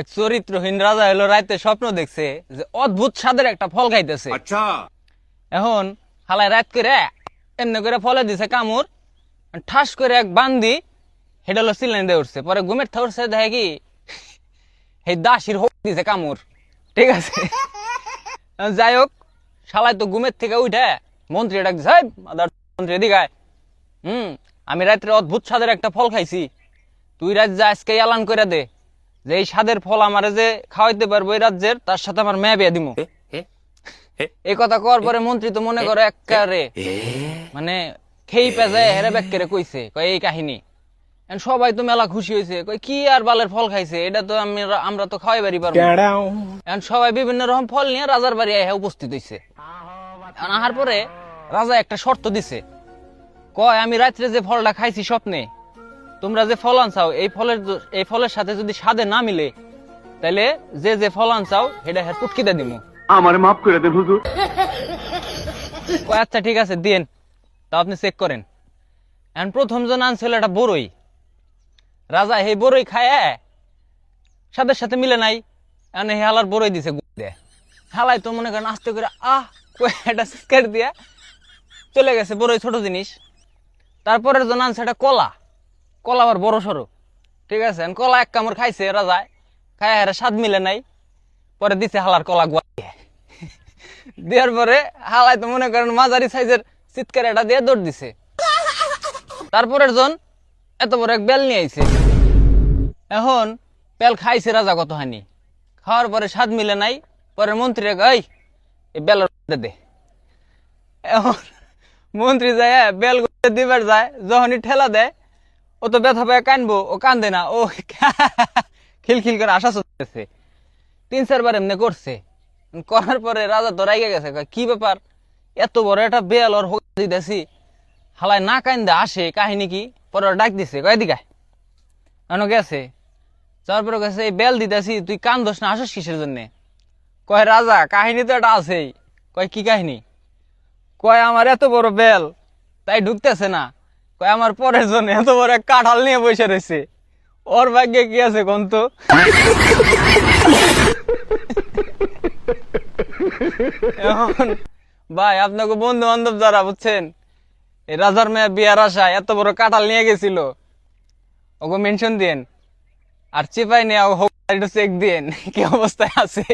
এক চরিত্রহীন রাজা হলো রাতে স্বপ্ন দেখছে যে অদ্ভুত স্বাদের একটা ফল খাইতেছে। আচ্ছা এখন হালায় রাত করে এমনি করে ফলে দিছে কামড়, ঠাস করে এক বান্দি হেডা হলো সিলেন দিয়ে উঠছে। পরে ঘুমের থা উঠছে, দেখে কি এই দাসির হোক দিছে কামড়। ঠিক আছে, যাই হোক, শালায় তো ঘুমের থেকে উঠে মন্ত্রী ডাক দিছে, "এই মাদার মন্ত্রী এদিকায়, আমি রাত্রে অদ্ভুত স্বাদের একটা ফল খাইছি, তুই রাত যা আজকে এলান করে দে যে এই স্বাদের ফল আমারে যে খাওয়াইতে পারবো এই রাজ্যের, তার সাথে আমার মেয়ে বিয়ে দিমু।" এই কথা কওয়ার পরে মন্ত্রী তো মনে করে একেবারে মানে খেই পেঁজায় হেরে ব্যাক্কেরে কইছে, কয় এই কাহিনী। এখন সবাই তো মেলা খুশি হয়েছে, কয় কি আর বালের ফল খাইছে, এটা তো আমরা তো খাওয়াই বাড়ি পারবো। এখন সবাই বিভিন্ন রকম ফল নিয়ে রাজার বাড়ি আইয়া উপস্থিত হয়েছে। এখন আহার পরে রাজা একটা শর্ত দিছে, কয় আমি রাত্রে যে ফলটা খাইছি স্বপ্নে, তোমরা যে ফল আনছাও এই ফলের সাথে যদি স্বাদে না মিলে, তাহলে যে ফল আনছাও সেটা হের পুটকিতে দিমু। আমারে মাফ করে দেন হুজুর। কয় আচ্ছা ঠিক আছে দিন, তা আপনি চেক করেন। এখন প্রথম জন আনছিল একটা বড়ই। রাজা এই বড়ই খায় স্বাদের সাথে মিলে নাই, এখন এই হালার বড়ই দিছে গুড়ে। হালাই তো মনে করেন আস্তে করে এটা সিস্কার দিয়া চলে গেছে, বড়ই ছোট জিনিস। তারপরের জন আনছে একটা কলা, কলা আবার বড় সড়ো। ঠিক আছে, কলা এক কামড় খাইছে রাজা, খায় হেরা স্বাদ মিলে নাই, পরে দিছে হালার কলা গুয়া দেওয়ার পরে হালাই তো মনে করেন মাঝারি সাইজের চিৎকার এটা দিয়ে দৌড় দিছে। তারপরের জন এত বড় এক বেল নিয়ে আইছে। এখন বেল খাইছে রাজা কতখানি, খাওয়ার পরে স্বাদ মিলে নাই, পরে মন্ত্রী এই বেল দে। এখন মন্ত্রী যায় বেল দিবার যায়, যখনই ঠেলা দেয় ও তো ব্যথা পায় কানবো, ও কান্দে না, ও খিলখিল করে আশা চলতেছে। 3-4 বার এমনি করছে, করার পরে রাজা তো রাইগে গেছে, কি ব্যাপার এত বড় একটা বেল ওর দিতেছি, হালায় না কান্দে আসে, কাহিনী কি? পরে ডাক দিছে, কয় দিকে গেছে, তারপরে গেছে এই বেল দিতেছি, তুই কান্দোস না, আসস কিসের জন্যে? কয় রাজা কাহিনী তো এটা আছেই। কয় কি কাহিনী? কয় আমার এত বড় বেল তাই ঢুকতেছে না, কয় আমার পরের জন্য এত বড় এক কাঁঠাল নিয়ে বসে রয়েছে, ওর ভাগ্যে কি আছে কোন তো। এখন ভাই আপনাকে বন্ধু বান্ধব যারা বুঝছেন এই রাজার মেয়ে বিয়ার আশায় এত বড় কাঁঠাল নিয়ে গেছিল, ওকে মেনশন দিন, আর চিপাই নিয়ে হোক চেক দিন কি অবস্থায় আছে।